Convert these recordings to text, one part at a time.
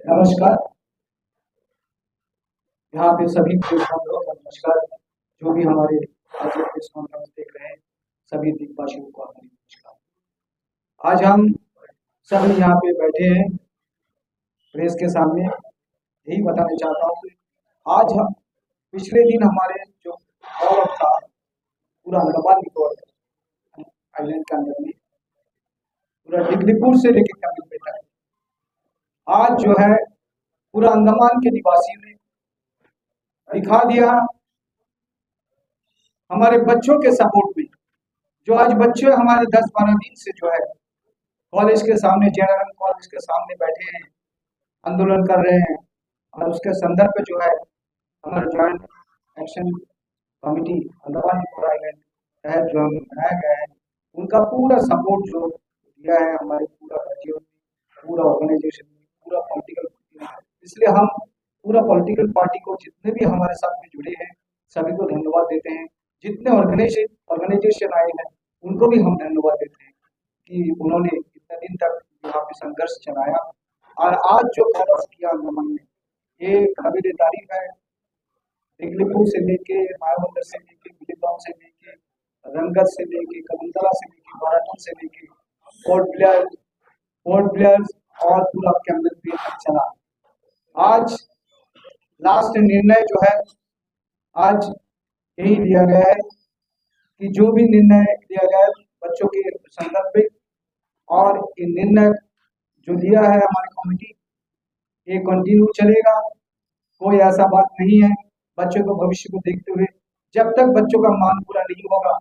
नमस्कार। यहाँ पे सभी प्रेक्षकों का नमस्कार। जो भी हमारे आज के प्रेस कॉन्फ्रेंस देख रहे हैं, सभी देशवासियों को हमारी नमस्कार। आज हम सब यहाँ पे बैठे हैं प्रेस के सामने, यही बताना चाहता हूँ कि आज हम पिछले दिन हमारे जो दौर था पूरा अंडमान निकोबार आइलैंड के अंदर में, पूरा डिग्रीपुर से लेकर कमिल तक, आज जो है पूरा अंडमान के निवासियों ने दिखा दिया हमारे बच्चों के सपोर्ट में। जो आज बच्चे हमारे 10-12 दिन से जो है कॉलेज के सामने, जेएनएम कॉलेज के सामने बैठे हैं, आंदोलन कर रहे हैं, और उसके संदर्भ में जो है हमारे joint action committee Andaman Nicobar island तहत जो हमें बनाया गया है, उनका पूरा सपोर्ट जो दिया है हमारे पूरा बच्चियों ने, पूरा ऑर्गेनाइजेशन में, पूरा पॉलिटिकल पार्टी में। इसलिए हम पूरा पॉलिटिकल पार्टी को, जितने भी हमारे साथ में जुड़े हैं, सभी को धन्यवाद देते हैं। जितने ऑर्गेनाइजेशन आए हैं उनको भी हम धन्यवाद देते हैं कि उन्होंने इतने दिन तक यहाँ पे संघर्ष चलाया, और आज जो प्रयास किया अंडमान में, ये काबिल तारीफ है। दिगलीपुर से लेके, मायाबंदर से लेके, बिलीगांव से लेके, रंगत से लेके, कबूतरा से लेके, बाराटन से लेके, पोर्ट ब्लेयर और पूरा कैंपबेल बे तक चला। आज लास्ट निर्णय जो है आज यही लिया गया है कि जो भी निर्णय लिया गया है बच्चों के संदर्भ में, और ये निर्णय जो लिया है हमारी कमेटी, ये कंटिन्यू चलेगा। कोई ऐसा बात नहीं है। बच्चों को भविष्य को देखते हुए जब तक बच्चों का मांग पूरा नहीं होगा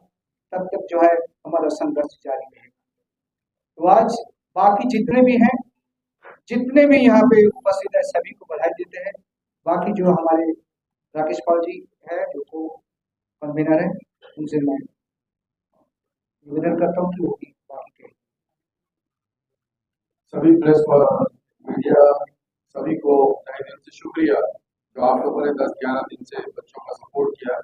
तब तक जो है हमारा संघर्ष जारी रहेगा। तो आज बाकी जितने भी हैं, जितने भी यहाँ पे उपस्थित है, सभी को बधाई देते हैं। बाकी जो हमारे राकेश पाल जी है जो को कन्वीनर है, उनसे मैं निवेदन करता हूँ कि वो भी बाकी के सभी प्रेस और मीडिया सभी को तहे दिल से शुक्रिया जो आप लोगों ने 10-11 दिन से बच्चों का सपोर्ट किया।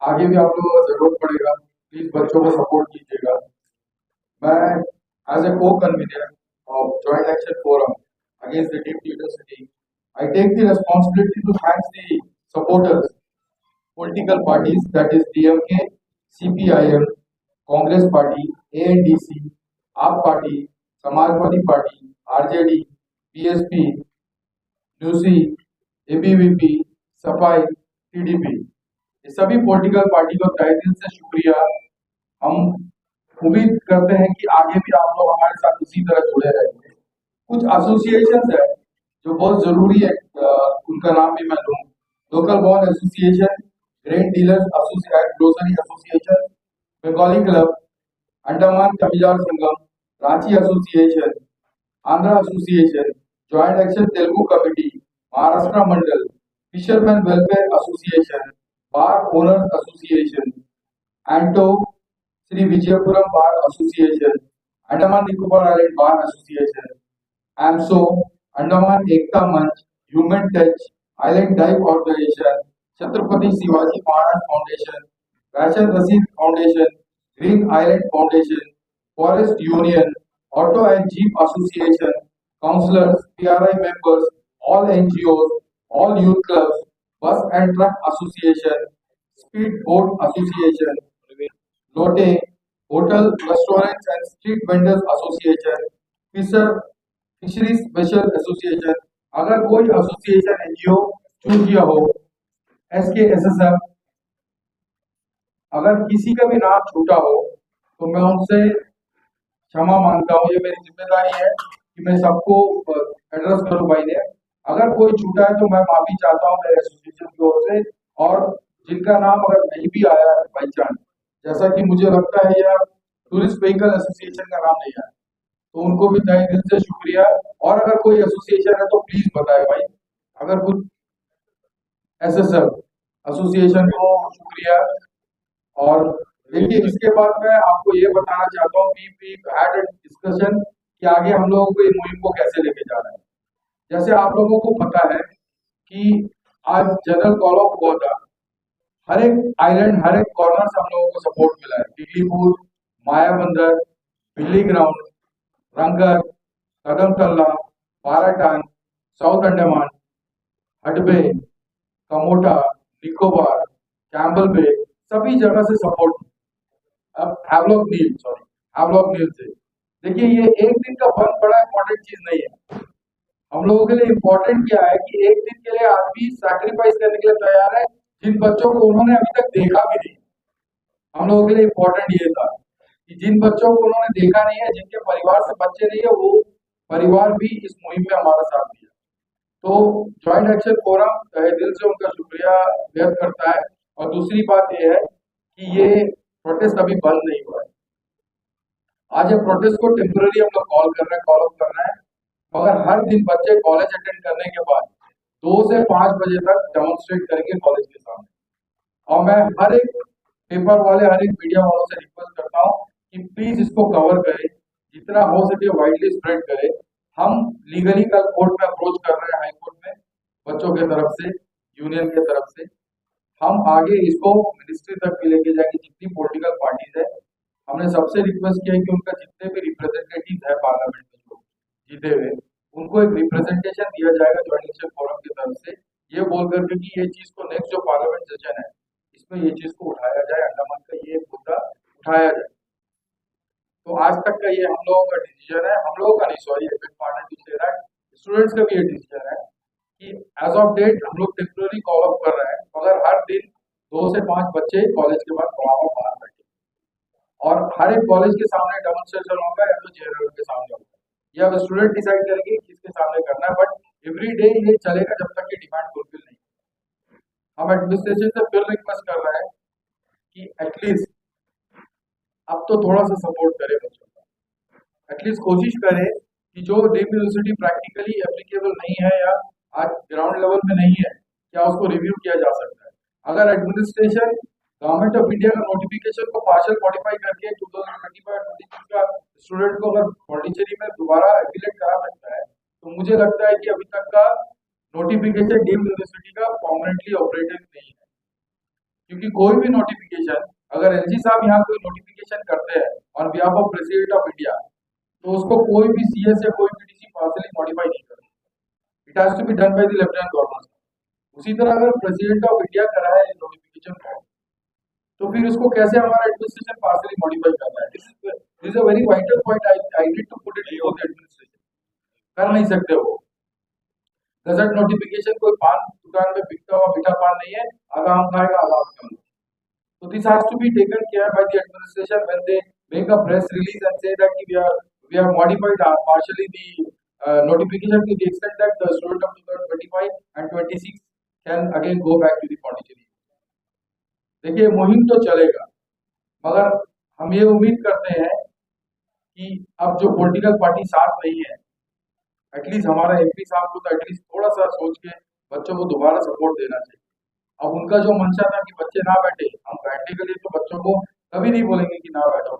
आगे भी आप लोगों को जरूरत पड़ेगा, प्लीज बच्चों को सपोर्ट कीजिएगा। मैं एज ए को convener of Joint Action Forum against the Deep University, I take the responsibility to thank the supporters, political parties, that is DMK, CPIM, Congress Party, ANDC, आप party, Samajwadi party, RJD, PSP, न्यूसी, ABVP, सफाई, TDP, ये सभी political party को तहे दिल से शुक्रिया। हम उम्मीद करते हैं कि आगे भी आप लोग हमारे साथ इसी तरह जुड़े रहेंगे। कुछ एसोसिएशन है जो बहुत जरूरी है, उनका नाम भी मैं लूँ। Local bond association, grain dealers association, grocery association, Bengali club, Andaman कमिजार Sangam, Ranchi association, Andhra association, joint action Telugu committee, Maharashtra Mandal, fisherman welfare association, bar owners association, एंटो, Shri Vijayapuram bar association, Andaman Nicobar island bar association, एमसो, Andaman Ekta Manch, human touch, island dive organisation, Chhatrapati Shivaji Maharaj foundation, राशन रसीद foundation, green island foundation, forest union, auto and jeep association, councillors, PRI members, all NGOs, all youth clubs, bus and truck association, speed boat association, लोटे, hotel, restaurants and street vendors association, fishery special association, अगर कोई association NGO चूक गया हो, SKSSF, अगर किसी का भी नाम छूटा हो तो मैं उनसे क्षमा मांगता हूँ। ये मेरी जिम्मेदारी है कि मैं सबको एड्रेस करूँ भाई ने। अगर कोई छूटा है तो मैं माफी चाहता हूँ मेरे एसोसिएशन की ओर से, और जिनका नाम अगर नहीं भी आया है बाई चांस, जैसा कि मुझे लगता है यह टूरिस्ट व्हीकल एसोसिएशन का नाम नहीं है, तो उनको भी तहे दिल से शुक्रिया। और अगर कोई एसोसिएशन है तो प्लीज बताए भाई। अगर कुछ SSF एसोसिएशन को शुक्रिया। और देखिए, इसके बाद मैं आपको ये बताना चाहता हूँ वी हैड अ डिस्कशन कि आगे हम लोगों को ये मुहिम को कैसे लेके जाना है। जैसे आप लोगों को पता है कि आज जनरल कॉल ऑफ हुआ था, हर एक आइलैंड, हर एक कॉर्नर से हम लोगों को सपोर्ट मिला है। दिगलीपुर, मायाबंदर, बिल्ली ग्राउंड, रंगत, कदमतल्ला, बाराटांग, साउथ अंडमान, हडबे, कमोटा, निकोबार, कैम्बल बे, सभी जगह से सपोर्ट, अब हैवलॉक नील, सॉरी, हैवलॉक नील से। देखिए ये एक दिन का फन बड़ा इंपॉर्टेंट चीज नहीं है। हम लोगों के लिए इम्पोर्टेंट क्या है कि एक दिन के लिए आदमी सैक्रिफाइस करने के लिए तैयार है जिन बच्चों को उन्होंने अभी तक देखा भी नहीं। हम लोगों के लिए इम्पोर्टेंट ये था कि जिन बच्चों को उन्होंने देखा नहीं है, जिनके परिवार से बच्चे नहीं है, वो परिवार भी इस मुहिम में हमारा साथ दिया। तो ज्वाइंट एक्शन फोरम तहे दिल से उनका शुक्रिया व्यक्त करता है। और दूसरी बात यह है कि ये प्रोटेस्ट अभी बंद नहीं हुआ है। आज ये प्रोटेस्ट को टेम्पररी हम लोग कॉल कर रहे हैं, कॉल अप कर रहे हैं, मगर हर दिन बच्चे कॉलेज अटेंड करने के बाद 2 से 5 बजे तक डेमोन्स्ट्रेट करेंगे कॉलेज के सामने। और मैं हर एक पेपर वाले, हर एक मीडिया वालों से रिक्वेस्ट करता हूँ कि प्लीज इसको कवर करें, जितना हो सके वाइडली स्प्रेड करें। हम लीगली कल कोर्ट में अप्रोच कर रहे हैं, हाई कोर्ट में, बच्चों के तरफ से, यूनियन के तरफ से। हम आगे इसको मिनिस्ट्री तक भी लेके जाएंगे, जितनी पॉलिटिकल पार्टीज है। हमने सबसे रिक्वेस्ट किया है कि उनका जितने भी रिप्रेजेंटेटिव है पार्लियामेंट में जो जीते हुए, उनको एक रिप्रेजेंटेशन दिया जाएगा ज्वाइंट एक्शन फोरम की तरफ से, ये बोल करके कि ये चीज को नेक्स्ट जो पार्लियामेंट सेशन है इसमें ये चीज को उठाया जाए, अंडमान का ये मुद्दा उठाया जाए। तो आज तक का ये हम लोगों का डिसीजन है, हम लोगों का नहीं, सॉरी, स्टूडेंट्स का भी ये डिसीजन है कि एज ऑफ डेट हम लोग टेम्पररी कॉल अप कर रहे हैं, मगर हर दिन 2 से 5 बच्चे कॉलेज के बाद पढ़ावा बाहर बैठे, और हर एक कॉलेज के सामने डेमोन्स्ट्रेशन होगा या तो जेएलओ के सामने होगा, या अब स्टूडेंट डिसाइड करेंगे किसके सामने करना है, बट एवरी डे ये चलेगा जब तक कि डिमांड फुलफिल नहीं। हम एडमिनिस्ट्रेशन से फिर रिक्वेस्ट कर रहे हैं कि एटलीस्ट अब तो थोड़ा सा सपोर्ट करें बच्चों का, एटलीस्ट कोशिश करें कि जो डीम्ड यूनिवर्सिटी प्रैक्टिकली एप्लीकेबल नहीं है या आज ग्राउंड लेवल में नहीं है, क्या उसको रिव्यू किया जा सकता है। अगर एडमिनिस्ट्रेशन गवर्नमेंट ऑफ इंडिया का नोटिफिकेशन को पार्शियल मॉडिफाई करके 2025-26 का स्टूडेंट को अगर पॉन्डिचेरी में दोबारा एफिलेट करा सकता है, तो मुझे लगता है कि अभी तक का नोटिफिकेशन डीम्ड यूनिवर्सिटी का परमानेंटली ऑपरेटिव नहीं है। क्योंकि कोई भी नोटिफिकेशन, अगर एलजी साहब यहाँ कोई नोटिफिकेशन करते हैं on behalf of president of India, तो उसको कोई भी सीएस या कोई पीटीसी पार्सली मॉडिफाई नहीं करता, it has to be done by the lieutenant governor. उसी तरह अगर प्रेसिडेंट ऑफ इंडिया करा है नोटिफिकेशन को, तो फिर उसको कैसे हमारा एडमिनिस्ट्रेशन पार्सली मॉडिफाई करना है? This is a very vital point, I need to put it to the administration. कर नहीं सकते वो गजट नोटिफिकेशन, कोई पान दुकान में बिकता हुआ मीठा पान नहीं है, आधा हम खाएगा आधा आप खाएगा। So this has to be taken care by the administration when they make a press release and say that we have modified partially the notification to the extent that the student of 2025 and 26 can again go back to the Pondicherry. देखिए मुहिम तो चलेगा, मगर हम ये उम्मीद करते हैं कि अब जो पॉलिटिकल पार्टी साथ नहीं है, एटलीस्ट हमारा एमपी साहब को तो एटलीस्ट थोड़ा सा सोच के बच्चों को दोबारा सपोर्ट देना चाहिए। अब उनका जो मंशा था कि बच्चे ना बैठे, हम बैठने के लिए तो बच्चों को कभी नहीं बोलेंगे कि ना बैठो,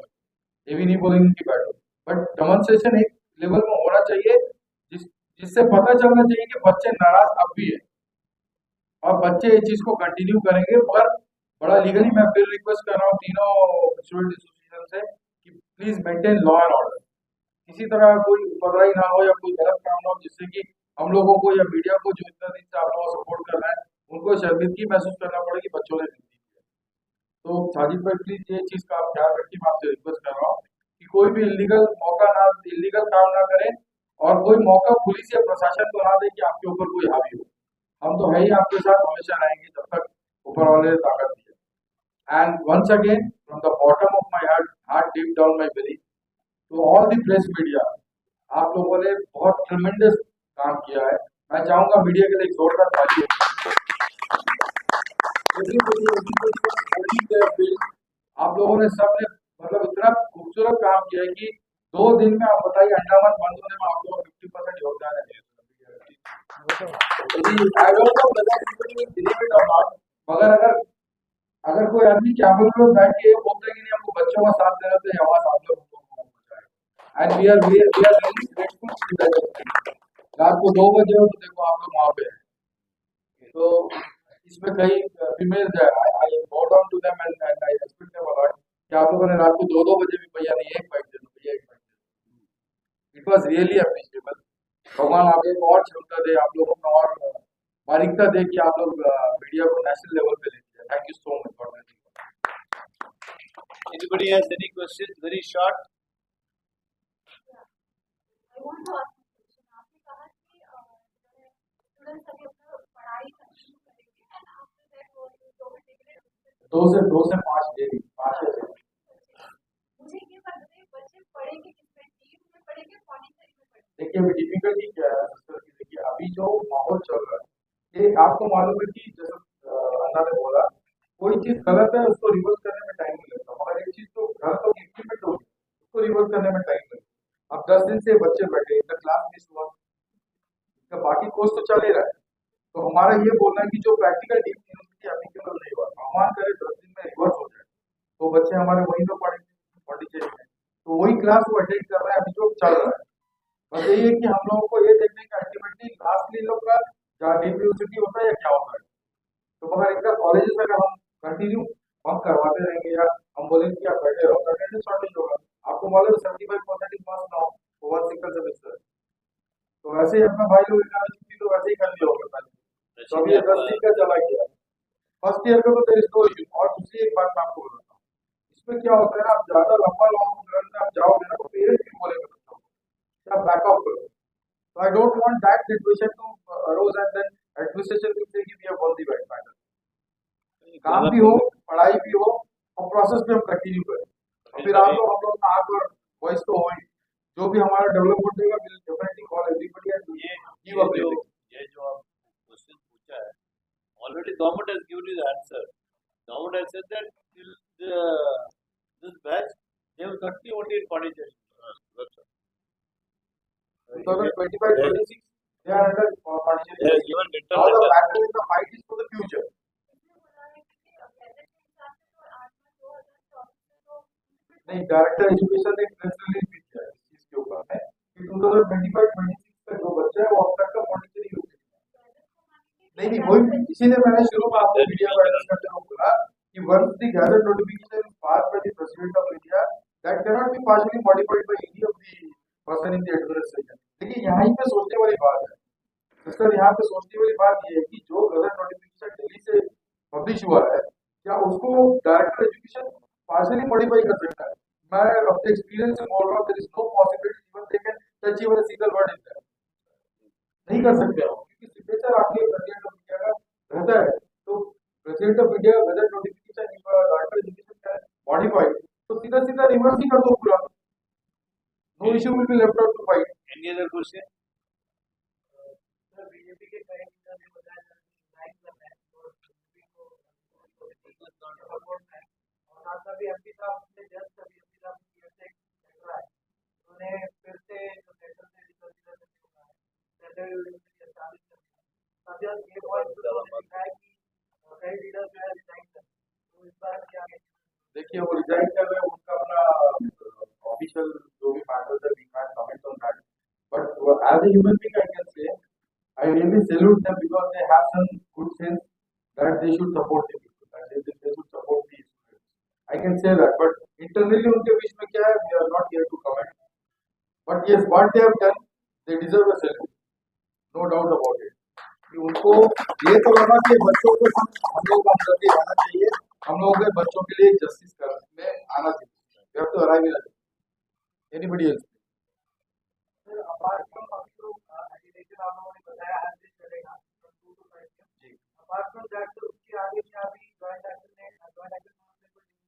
ये भी नहीं बोलेंगे कि बैठो, बट डेमोन्स्ट्रेशन एक लेवल में होना चाहिए जिससे पता चलना चाहिए कि बच्चे नाराज अब भी है और बच्चे इस चीज को कंटिन्यू करेंगे। मगर बड़ा लीगली मैं फिर रिक्वेस्ट कर रहा हूँ तीनों स्टूडेंट एसोसिएशन से कि please maintain law and order, किसी तरह कोई उपद्रवी ना हो या कोई गलत काम ना हो, जिससे कि हम लोगों को या मीडिया को जो इतना दिन से आप लोग सपोर्ट कर रहे हैं उनको शर्मिंदगी महसूस करना पड़ेगी बच्चों ने दी है। तो साजिद भाई प्लीज ये चीज का आप ख्याल रखिए, मैं आपसे रिक्वेस्ट कर रहा हूँ कि कोई भी इलीगल काम ना करें और कोई मौका पुलिस या प्रशासन को ना दे कि आपके ऊपर कोई हावी हो। हम तो है ही आपके साथ, हमेशा रहेंगे जब तक ऊपर वाले ने ताकत दी है। And once again from the bottom of my heart deep down my believe to all the press media, आप लोगों ने बहुत ट्रिमेंडस काम किया है। मैं चाहूंगा मीडिया के लिए एक जोरदार ताली। आप लोगों ने सबने मतलब इतना खूबसूरत काम किया है कि 2 दिन में आप बताइए अंडमान बंद होने में आप लोगों का 50% योगदान है। मगर अगर कोई आदमी कैमरे में बैठ के बोलते हैं कि नहीं हमको बच्चों का साथ देना, तो आवाज आप लोग and we are really grateful. रात को 2 बजे हो तो देखो आप लोग वहां पे हैं। तो इसमें कई फीमेल्स है, I go down to them and I respect them a lot कि आप लोगों ने रात को 2-2 बजे भी भैया नहीं एक बाइट दे दो, भैया एक बाइट दे दो। It was really appreciable. भगवान आप लोग को और क्षमता दे, आप लोगों में और बारीकता दे कि आप लोग मीडिया को नेशनल लेवल पे लेके जाए। Thank you so much for that. Anybody has any questions? Very short. I want to ask you a question. आपने कहा कि स्टूडेंट्स अभी अपना पढ़ाई कंटिन्यू करेंगे and after that वो जो भी टिकट 2 से 5 डेली 5 या 6। मुझे ये बताइए बच्चे पढ़ेंगे किसमें, टीम में पढ़ेंगे पॉन्डिचेरी में पढ़ेंगे? देखिए अभी डिफिकल्टी क्या है सिस्टर की, देखिए अभी जो माहौल चल रहा है ये आपको मालूम है कि जैसे अन्ना ने बोला कोई चीज गलत है उसको रिवर्स करने में टाइम नहीं लगता, मगर एक चीज तो घर तो इम्प्लीमेंट होगी उसको रिवर्स करने में टाइम लगता। अब 10 दिन से बच्चे बैठे, इनका क्लास मिस हुआ, इनका बाकी कोर्स तो चल ही रहा है, तो हमारा ये बोलना है कि जो प्रैक्टिकल डीप यूनिवर्सिटी एप्लीकेबल नहीं हुआ, भगवान करे 10 दिन में रिवर्स हो जाए तो बच्चे हमारे वहीं पे पढ़ेंगे पॉन्डिचेरी में, तो वही क्लास वो अटेंड कर रहे हैं अभी जो चल रहा है। बस यही है कि हम लोगों को ये देखने का अल्टीमेटली लास्टली लोग का जहाँ डीप यूनिवर्सिटी होता है या क्या होता है, तो मगर इनका कॉलेजेस अगर हम कंटिन्यू बंक करवाते रहेंगे या हम बोलेंगे कि आप बैठे रहो तो अटेंडेंस शॉर्टेज होगा। आपको मालूम है 75% मार्क्स ना हो तो 1 सिंगल सेमेस्टर, तो वैसे ही अपना भाई लोग एग्जाम छुट्टी तो वैसे ही कर लिया होगा पहले, तो अभी ये 10 दिन का चला गया फर्स्ट ईयर का, तो देयर इज नो इशू। और दूसरी एक बात मैं आपको बताता हूँ, इसमें क्या होता है ना, आप ज्यादा लंबा लॉन्ग रन में आप जाओगे ना तो पेरेंट्स भी बोलेंगे बच्चों को आप बैकअप करो, तो I don't want that situation to arose and then administration will say कि we have won the right matter. काम भी हो, पढ़ाई भी हो और प्रोसेस भी हम कंटिन्यू करें, और फिर आप लोग हम लोग का आग और वॉइस तो हो ही, जो भी हमारा डेवलपमेंट होगा will definitely call everybody and give up. ये जो आप क्वेश्चन पूछा है, already government has given you the answer. Government has said that till this batch they will continue only in Pondicherry. That's all. 2025-26 they are under Pondicherry. They have given letter Now the like that. battle in the fight is for the future. नहीं, director education ने press release भी किया है इस चीज के ऊपर में कि 2025-26 का जो बच्चा है वो अब तक का पॉन्डिचेरी यूनिवर्सिटी नहीं वही, इसीलिए मैंने शुरू में आपको मीडिया को एड्रेस करते हुए बोला कि once the gazette notification is pass by the president of India that can not be partially modified by any of the person in the administration. देखिए यहाँ ही पे सोचने वाली बात है सिस्टर, यहाँ पे सोचने वाली बात ये है कि जो गैजेट नोटिफिकेशन दिल्ली से पब्लिश हुआ है क्या उसको डायरेक्टर एजुकेशन पार्शियली मॉडिफाई कर सकता है? मैं अपने एक्सपीरियंस से बोल रहा हूँ, there is no possibility even they can touch even a single word in that, नहीं कर सकते हो क्योंकि सिग्नेचर आपके प्रेसिडेंट ऑफ इंडिया का रहता है, तो president of India gazette notification director education का मॉडिफाइड तो सीधा सीधा रिवर्स ही कर दो पूरा, no issue will be left out to fight. Any other question? BJP के कई लीडर ने बताया नाइट करना है और बीजेपी को सपोर्ट है, और साथ में भी एमपी साहब ने जस्ट अभी एमपी साहब की से चल रहा है, उन्होंने फिर से जो सेंटर से रिजल्ट होगा सेंट्रल यूनिवर्सिटी एस्टैब्लिश करना है, तब ये पॉइंट दिखा है कि कई लीडर जो है रिजाइन कर, तो इस बार क्या है? देखिए वो रिजाइन कर रहे हैं, उनका अपना ऑफिशियल जो भी मैटर्स है we can comment on that, but as a human being I can say I really salute them because they have some good sense that they should support the people, that they should support the students. I can say that, but internally उनके बीच में क्या है, we are not here to comment. But yes, what they have done, they deserve a salute, no doubt about it. कि उनको ये तो लगा कि बच्चों को हम लोग का हमदर्दी आना चाहिए, हम लोगों के बच्चों के लिए जस्टिस करने में आना चाहिए, we have to arrive in a anybody else. Apart from अभी तो एजुकेशन आप लोगों ने बताया हर दिन चलेगा फ्रॉम 2 to 5 जी, अपार्ट फ्रॉम दैट तो उसके आगे भी अभी जॉइंट एक्शन में कोई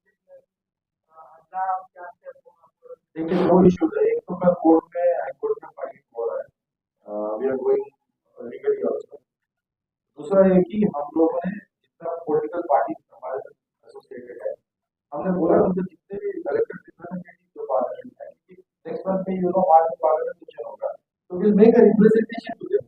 डिसीजन अगला क्या स्टेप होगा? देखिए दो इशू है, एक तो कल कोर्ट में हाई कोर्ट में फाइट हो रहा है, we are going legally also, दूसरा है कि हम लोगों ने जितना पॉलिटिकल पार्टी हमारे एसोसिएटेड है हमने बोला उनके जितने भी इलेक्टेड रिप्रेजेंटेटिव जो पार्लियामेंट है कि नेक्स्ट मंथ में मार्च में पार्लियामेंट इलेक्शन होगा, तो will make a representation to them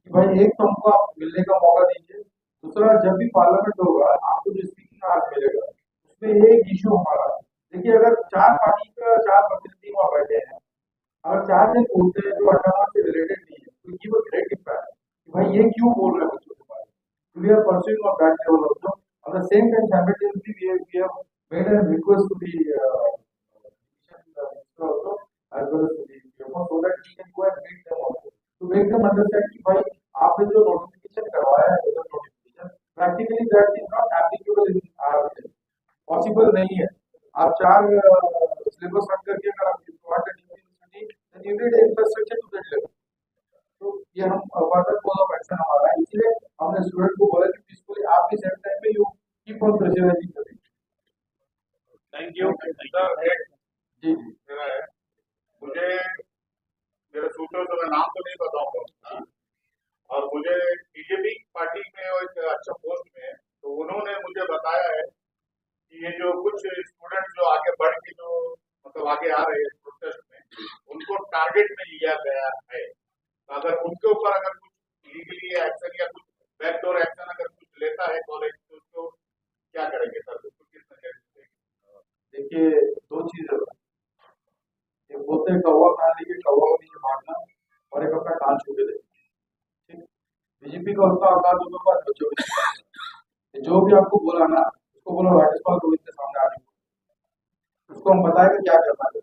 कि भाई एक तो हमको आप मिलने का मौका दीजिए, दूसरा जब भी पार्लियामेंट होगा आपको जो स्पीकिंग आज मिलेगा उसमें एक इशू हमारा, देखिए अगर 4 पार्टी का 4 प्रतिनिधि वहाँ बैठे हैं, अगर 4 दिन बोलते हैं जो अटामा से रिलेटेड नहीं है तो गिव अ ग्रेट इम्पैक्ट कि भाई ये क्यों बोल रहे हैं बच्चों के बारे में, we are pursuing on that level also, at the same time simultaneously we have made a request to the also as well as to the so that we can go and meet them also, to make them understand कि भाई आपने जो notification करवाया है weather notification practically that is not applicable in our region, possible नहीं है। आप 4 syllabus रख करके अगर आप want a university then you need infrastructure to that level। तो ये हम further course of action हमारा है, इसलिए हमने स्टूडेंट को बोला कि पीसफुली आप भी सेम टाइम में यू कीप ऑन प्रेशराइजिंग करें। थैंक यू जी जी मेरा है, मुझे मेरे सूत्रों से मैं नाम तो नहीं बताऊंगा, और मुझे बीजेपी पार्टी में एक अच्छा पोस्ट में है, तो उन्होंने मुझे बताया है कि ये जो कुछ स्टूडेंट जो आगे बढ़ के जो मतलब आगे आ रहे हैं प्रोटेस्ट में, उनको टारगेट में लिया गया है। तो अगर उनके ऊपर अगर कुछ लीगली एक्शन या कुछ बैकडोर एक्शन अगर कुछ लेता है कॉलेज, तो उसको क्या करेंगे सर? उसको किस तरह से? देखिए दो चीजें, एक बोलते हैं कौवा खा लेके कौवा को नीचे मारना, और एक अपना कान छू के देखना। ठीक, बीजेपी का उतना औकात दोनों बात बच्चों के जो भी आपको बोला ना, उसको बोलो राज्यपाल कोविंद के सामने आने को, उसको हम बताएंगे क्या करना है।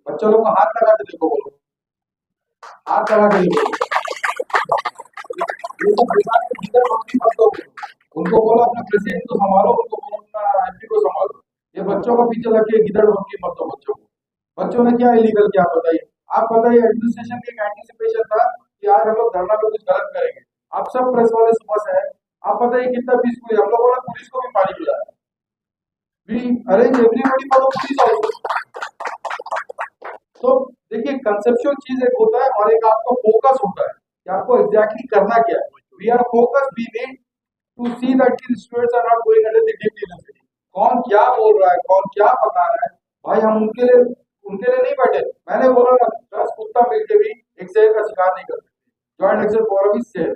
बच्चों लोग को हाथ लगा के देखो, बोलो हाथ लगा के देखो, ये तो बिहार के भीतर मंत्री मत दो, उनको बोलो अपना प्रेसिडेंट को संभालो, उनको बोलो अपना एमपी को संभालो। ये बच्चों को पीछे लग के गिदड़ मंत्री मत दो बच्चों को। बच्चों ने क्या इलीगल क्या बताइए? आप बताइए, एडमिनिस्ट्रेशन का एक एंटीसिपेशन था कि आज हम लोग धरना पे कुछ गलत करेंगे। आप सब प्रेस वाले सुबह से हैं, आप बताइए कितना पीसफुल, हम लोगों ने पुलिस को भी पानी पिलाया। We arrange everybody for the police also. तो देखिए कंसेप्चुअल चीज एक होता है और एक आपको फोकस होता है कि आपको एग्जैक्टली करना क्या है। We are focus, we need to see that the students are not going under the dip university. कौन क्या बोल रहा है, कौन क्या बता रहा है, भाई हम उनके लिए नहीं बैठे। मैंने बोला ना 10 कुत्ता मिलकर भी एक शेर का शिकार नहीं कर सकते। जॉइंट एक्शन फॉरम इज शेर।